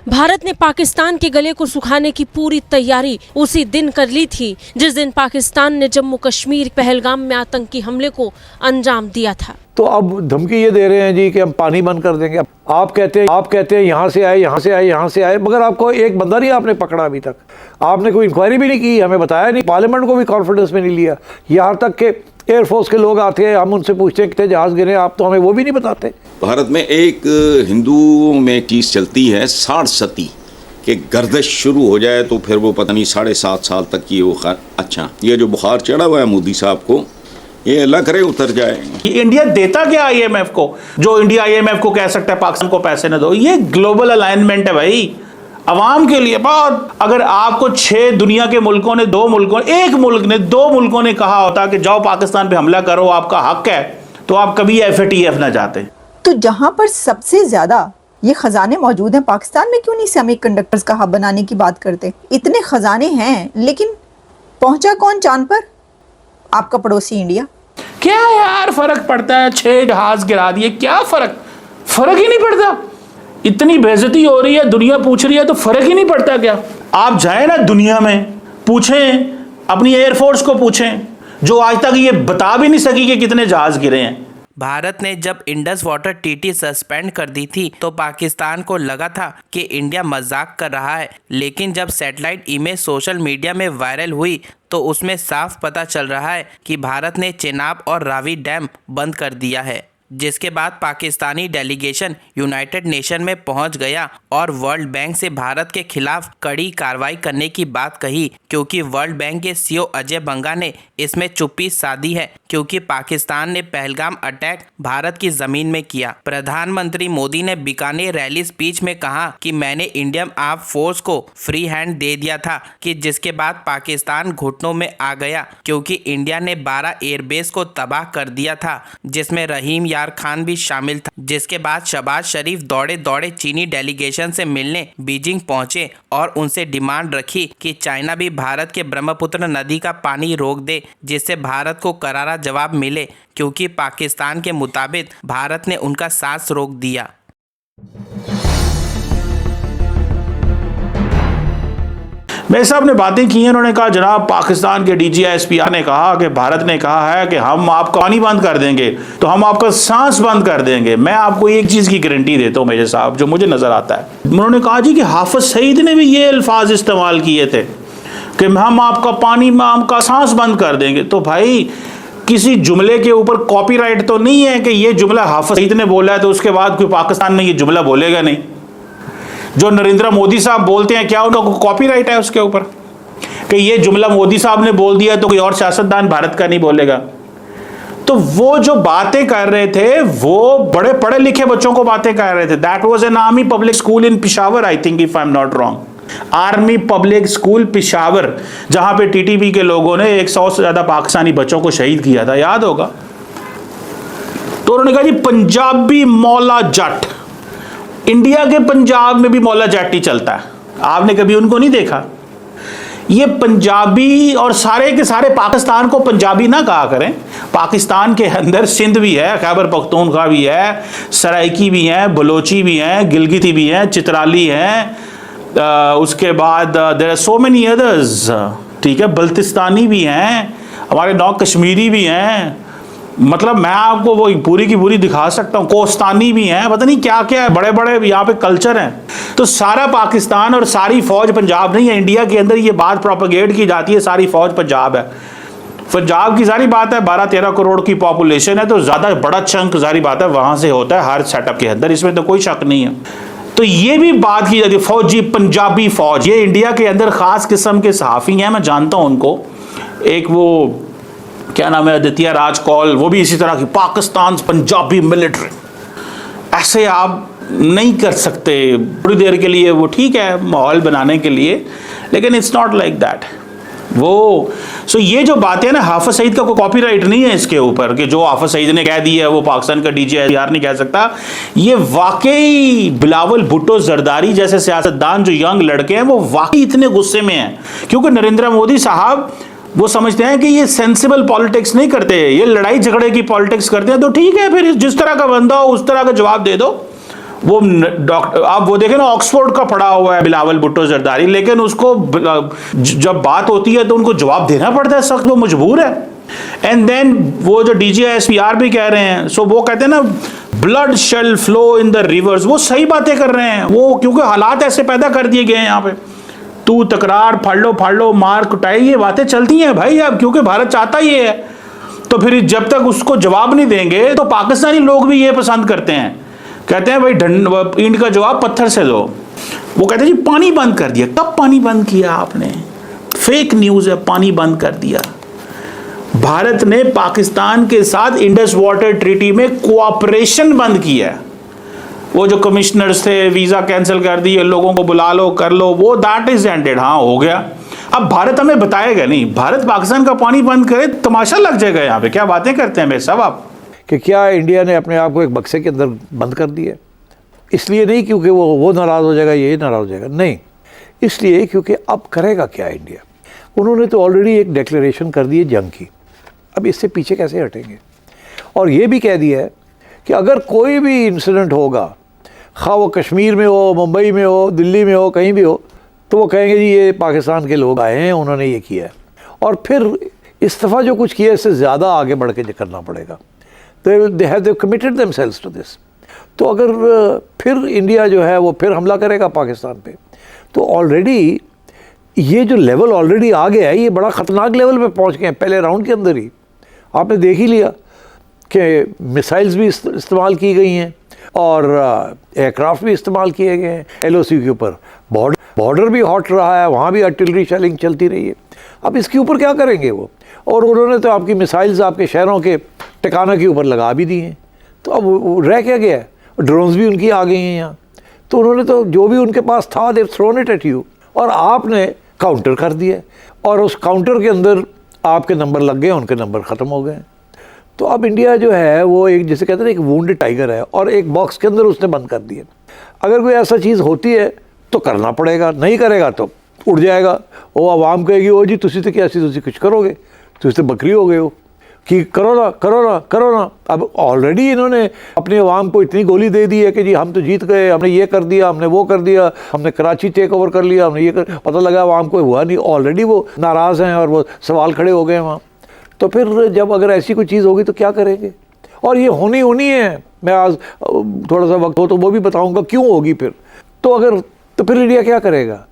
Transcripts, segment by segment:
भारत ने पाकिस्तान के गले को सुखाने की पूरी तैयारी उसी दिन कर ली थी जिस दिन पाकिस्तान ने जम्मू कश्मीर पहलगाम में आतंकी हमले को अंजाम दिया था। तो अब धमकी ये दे रहे हैं जी कि हम पानी बंद कर देंगे। आप कहते हैं यहाँ से आए, यहाँ से आए, यहाँ से आए, मगर आपको एक बंदा नहीं आपने पकड़ा अभी तक। आपने कोई इंक्वायरी भी नहीं की, हमें बताया नहीं, पार्लियामेंट को भी कॉन्फिडेंस में नहीं लिया। यहाँ तक के एयरफोर्स के लोग आते हैं, हम उनसे पूछते हैं कितने जहाज गिरे, आप तो हमें वो भी नहीं बताते। भारत में एक हिंदुओं में चीज़ चलती है साढ़ सती कि गर्दिश शुरू हो जाए तो फिर वो पता नहीं 7.5 साल तक की वो अच्छा ये जो बुखार चढ़ा हुआ है मोदी साहब को, ये अल्लाह करे उतर जाए। इंडिया देता क्या आईएमएफ को, जो इंडिया आईएमएफ को कह सकता है पाकिस्तान को पैसे न दो? ये ग्लोबल अलाइनमेंट है भाई, अवाम के लिए। बहुत अगर आपको 6 दुनिया के मुल्कों ने, 2 मुल्कों, एक मुल्क ने, 2 मुल्कों ने कहा होता कि जाओ पाकिस्तान पे हमला करो, आपका हक है, तो आप कभी एफएटीएफ ना जाते। तो जहां पर सबसे ज्यादा ये खजाने मौजूद हैं, पाकिस्तान में क्यों नहीं सेमीकंडक्टर्स का हब बनाने की बात करते? इतने खजाने हैं, लेकिन पहुंचा कौन चांद पर? आपका पड़ोसी इंडिया। क्या यार फर्क पड़ता है, 6 जहाज गिरा दिए, क्या फर्क ही नहीं पड़ता। इतनी बेइज्जती हो रही है, दुनिया पूछ रही है, तो फर्क ही नहीं पड़ता क्या? आप जाए ना दुनिया में, पूछें अपनी एयरफोर्स को, पूछें जो आज तक ये बता भी नहीं सकी कि कितने जहाज गिरे हैं। भारत ने जब इंडस वाटर टीटी सस्पेंड कर दी थी तो पाकिस्तान को लगा था कि इंडिया मजाक कर रहा है, लेकिन जब सैटेलाइट इमेज सोशल मीडिया में वायरल हुई तो उसमें साफ पता चल रहा है कि भारत ने चेनाब और रावी डैम बंद कर दिया है, जिसके बाद पाकिस्तानी डेलीगेशन यूनाइटेड नेशन में पहुंच गया और वर्ल्ड बैंक से भारत के खिलाफ कड़ी कार्रवाई करने की बात कही, क्योंकि वर्ल्ड बैंक के सीईओ अजय बंगा ने इसमें चुप्पी साधी है, क्योंकि पाकिस्तान ने पहलगाम अटैक भारत की जमीन में किया। प्रधानमंत्री मोदी ने बीकानेर रैली स्पीच में कहा कि मैंने इंडियन आर्म फोर्स को फ्री हैंड दे दिया था, कि जिसके बाद पाकिस्तान घुटनों में आ गया, क्योंकि इंडिया ने 12 एयरबेस को तबाह कर दिया था, जिसमें रहीम यार खान भी शामिल था। जिसके बाद शहबाज शरीफ दौड़े दौड़े चीनी डेलीगेशन से मिलने बीजिंग पहुंचे और उनसे डिमांड रखी कि चाइना भी भारत के ब्रह्मपुत्र नदी का पानी रोक दे, जिससे भारत को करारा जवाब मिले, क्योंकि पाकिस्तान के मुताबिक भारत ने उनका सांस रोक दिया। मेरे साहब ने बातें की हैं, उन्होंने कहा जनाब पाकिस्तान के DGISP ने कहा कि भारत ने कहा है कि हम आपका पानी बंद कर देंगे तो हम आपका सांस बंद कर देंगे। मैं आपको एक चीज़ की गारंटी देता हूँ मेरे साहब, जो मुझे नज़र आता है, उन्होंने कहा जी कि हाफिज सईद ने भी ये अल्फाज इस्तेमाल किए थे कि हम आपका पानी में आपका सांस बंद कर देंगे। तो भाई किसी जुमले के ऊपर कॉपीराइट तो नहीं है कि ये जुमला हाफिज सईद ने बोला है तो उसके बाद कोई पाकिस्तान में ये जुमला बोलेगा नहीं। जो नरेंद्र मोदी साहब बोलते हैं, क्या उनका कॉपीराइट है उसके ऊपर कि ये जुमला मोदी साहब ने बोल दिया तो कोई और सियासतदान भारत का नहीं बोलेगा? तो वो जो बातें कर रहे थे वो बड़े पढ़े लिखे बच्चों को बातें कर रहे थे। That was an army public school in Peshawar, I think if I am not wrong, army public school Peshawar, जहां पे TTP के लोगों ने 100 से ज्यादा पाकिस्तानी बच्चों को शहीद किया था, याद होगा। तो उन्होंने कहा जी पंजाबी मौला जट, इंडिया के पंजाब में भी मौला जट ही चलता है, आपने कभी उनको नहीं देखा? ये पंजाबी और सारे के सारे पाकिस्तान को पंजाबी ना कहा करें। पाकिस्तान के अंदर सिंध भी है, खैबर पख्तूनख्वा भी है, सराइकी भी है, बलोची भी हैं, गिलगिती भी हैं, चित्राली हैं, उसके बाद there are so many others, ठीक है, बल्तिस्तानी भी हैं, हमारे 9 कश्मीरी भी हैं, मतलब मैं आपको वो पूरी की पूरी दिखा सकता हूँ, कोस्तानी भी हैं, पता नहीं क्या क्या है, बड़े बड़े यहाँ पे कल्चर हैं। तो सारा पाकिस्तान और सारी फौज पंजाब नहीं है। इंडिया के अंदर ये बात प्रोपेगेट की जाती है सारी फौज पंजाब है। पंजाब की सारी बात है, 12-13 करोड़ की पॉपुलेशन है, तो ज़्यादा बड़ा चंक सारी बात है वहाँ से होता है हर सेटअप के अंदर, इसमें तो कोई शक नहीं है। तो ये भी बात की जाती है फौजी, पंजाबी फौज। ये इंडिया के अंदर ख़ास किस्म के सहाफ़ी हैं, मैं जानता हूँ उनको, एक वो क्या नाम है, आदित्य राज कौल, वो भी इसी तरह की, पाकिस्तान पंजाबी मिलिट्री। ऐसे आप नहीं कर सकते थोड़ी देर के लिए, वो ठीक है माहौल बनाने के लिए, लेकिन इट्स नॉट लाइक दैट। वो सो ये जो बातें हैं ना, हाफिज सईद का कोई कॉपीराइट नहीं है इसके ऊपर कि जो हाफिज सईद ने कह दिया है वो पाकिस्तान का DGISP नहीं कह सकता। ये वाकई बिलावल भुट्टो जरदारी जैसे सियासतदान जो यंग लड़के हैं वो वाकई इतने गुस्से में हैं, क्योंकि नरेंद्र मोदी साहब वो समझते हैं कि ये सेंसिबल पॉलिटिक्स नहीं करते, ये लड़ाई झगड़े की पॉलिटिक्स करते हैं। तो ठीक है, फिर जिस तरह का बंदा हो उस तरह का जवाब दे दो, वो डॉक्टर, आप वो देखें ना, ऑक्सफोर्ड का पढ़ा हुआ है बिलावल भुट्टो जरदारी, लेकिन उसको जब बात होती है तो उनको जवाब देना पड़ता है, सख्त वो मजबूर है। एंड देन वो जो DGISPR भी कह रहे हैं, सो वो कहते हैं ना blood shall flow in the rivers, वो सही बातें कर रहे हैं वो, क्योंकि हालात ऐसे पैदा कर दिए गए हैं यहाँ पे। तू तकरार, फाड़ लो मार कुटाई, ये बातें चलती हैं भाई अब, क्योंकि भारत चाहता ही है। तो फिर जब तक उसको जवाब नहीं देंगे तो पाकिस्तानी लोग भी ये पसंद करते हैं, कहते हैं भाई ईंट का जवाब पत्थर से दो। वो कहते हैं जी पानी बंद कर दिया। कब पानी बंद किया आपने? फेक न्यूज़ है, पानी बंद कर दिया। भारत ने पाकिस्तान के साथ इंडस वाटर ट्रीटी में कोऑपरेशन बंद किया। वो जो कमिश्नर्स थे वीज़ा कैंसिल कर दिए, लोगों को बुला लो कर लो, वो दैट इज एंडेड, हाँ हो गया। अब भारत हमें बताएगा नहीं, भारत पाकिस्तान का पानी बंद करे, तमाशा लग जाएगा यहाँ पे। क्या बातें करते हैं भाई साहब आप, कि क्या इंडिया ने अपने आप को एक बक्से के अंदर बंद कर दिया? इसलिए नहीं क्योंकि वो नाराज़ हो जाएगा, ये नाराज़ हो जाएगा, नहीं, इसलिए क्योंकि अब करेगा क्या इंडिया? उन्होंने तो ऑलरेडी एक डिक्लेरेशन कर दी है जंग की, अब इससे पीछे कैसे हटेंगे? और ये भी कह दिया है कि अगर कोई भी इंसिडेंट होगा, खा वो कश्मीर में हो, मुंबई में हो, दिल्ली में हो, कहीं भी हो, तो वो कहेंगे जी ये पाकिस्तान के लोग आए हैं, उन्होंने ये किया है। और फिर इस दफ़ा जो कुछ किया इससे ज़्यादा आगे बढ़ के करना पड़ेगा। They have committed themselves to this. तो अगर फिर इंडिया जो है वो फिर हमला करेगा पाकिस्तान पे, तो ऑलरेडी ये जो लेवल ऑलरेडी आ गया है, ये बड़ा ख़तरनाक लेवल पे पहुंच गए हैं। पहले राउंड के अंदर ही आपने देख ही लिया कि मिसाइल्स भी इस्तेमाल की गई हैं और एयरक्राफ्ट भी इस्तेमाल किए गए हैं LOC के ऊपर। बॉर्डर भी हॉट रहा है, वहाँ भी आर्टिलरी शेलिंग चलती रही है। अब इसके ऊपर क्या करेंगे वो? और उन्होंने तो आपकी मिसाइल्स आपके शहरों के ठिकाना के ऊपर लगा भी दी हैं। तो अब रह क्या गया है? ड्रोन्स भी उनकी आ गई हैं यहाँ। तो उन्होंने तो जो भी उनके पास था दे थ्रोन इट एट यू, और आपने काउंटर कर दिया, और उस काउंटर के अंदर आपके नंबर लग गए, उनके नंबर ख़त्म हो गए। तो अब इंडिया जो है वो एक, जैसे कहते हैं, एक वुंडेड टाइगर है, और एक बॉक्स के अंदर उसने बंद कर दिया। अगर कोई ऐसा चीज़ होती है तो करना पड़ेगा, नहीं करेगा तो उड़ जाएगा। वो आवाम कहेगी ओ जी तुसी तो क्या तुसी कुछ करोगे, तुसी तो बकरी हो गए हो कि करो ना करो ना करो ना। अब ऑलरेडी इन्होंने अपनी आवाम को इतनी गोली दे दी है कि जी हम तो जीत गए, हमने ये कर दिया, हमने वो कर दिया, हमने कराची टेक ओवर कर लिया, हमने ये कर, पता लगा आवाम को हुआ नहीं। ऑलरेडी वो नाराज़ हैं और वो सवाल खड़े हो गए वहाँ। तो फिर जब अगर ऐसी कोई चीज़ होगी तो क्या करेंगे? और ये होनी है। मैं आज थोड़ा सा वक्त हो तो वो भी बताऊँगा क्यों होगी फिर। तो फिर इंडिया क्या करेगा?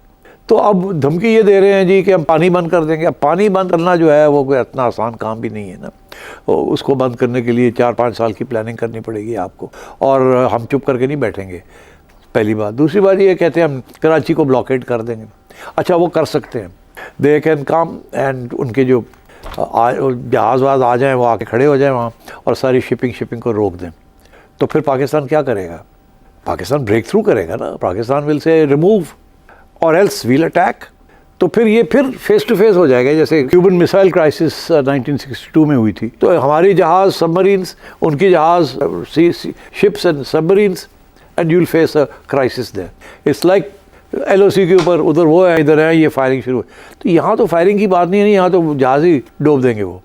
तो अब धमकी ये दे रहे हैं जी कि हम पानी बंद कर देंगे। अब पानी बंद करना जो है वो कोई इतना आसान काम भी नहीं है ना। उसको बंद करने के लिए 4-5 साल की प्लानिंग करनी पड़ेगी आपको, और हम चुप करके नहीं बैठेंगे, पहली बात। दूसरी बात ये कहते हैं हम कराची को ब्लॉकेड कर देंगे। अच्छा वो कर सकते हैं, दे कैन कम एंड उनके जो जहाज़ आ जाएँ, वो आके खड़े हो जाएँ वहाँ और सारी शिपिंग को रोक दें। तो फिर पाकिस्तान क्या करेगा? पाकिस्तान ब्रेक थ्रू करेगा ना। पाकिस्तान विल से रिमूव और एल्स वील अटैक। तो फिर ये फिर फेस टू फेस हो जाएगा, जैसे क्यूबन मिसाइल क्राइसिस 1962 में हुई थी। तो हमारी जहाज़ सबमरीन्स, उनकी जहाज़ ships and submarines, and you will face a crisis there. It's like LOC के ऊपर उधर वो है, इधर है, ये फायरिंग शुरू है। तो यहाँ तो फायरिंग की बात नहीं है, यहाँ तो जहाज़ ही डूब देंगे वो।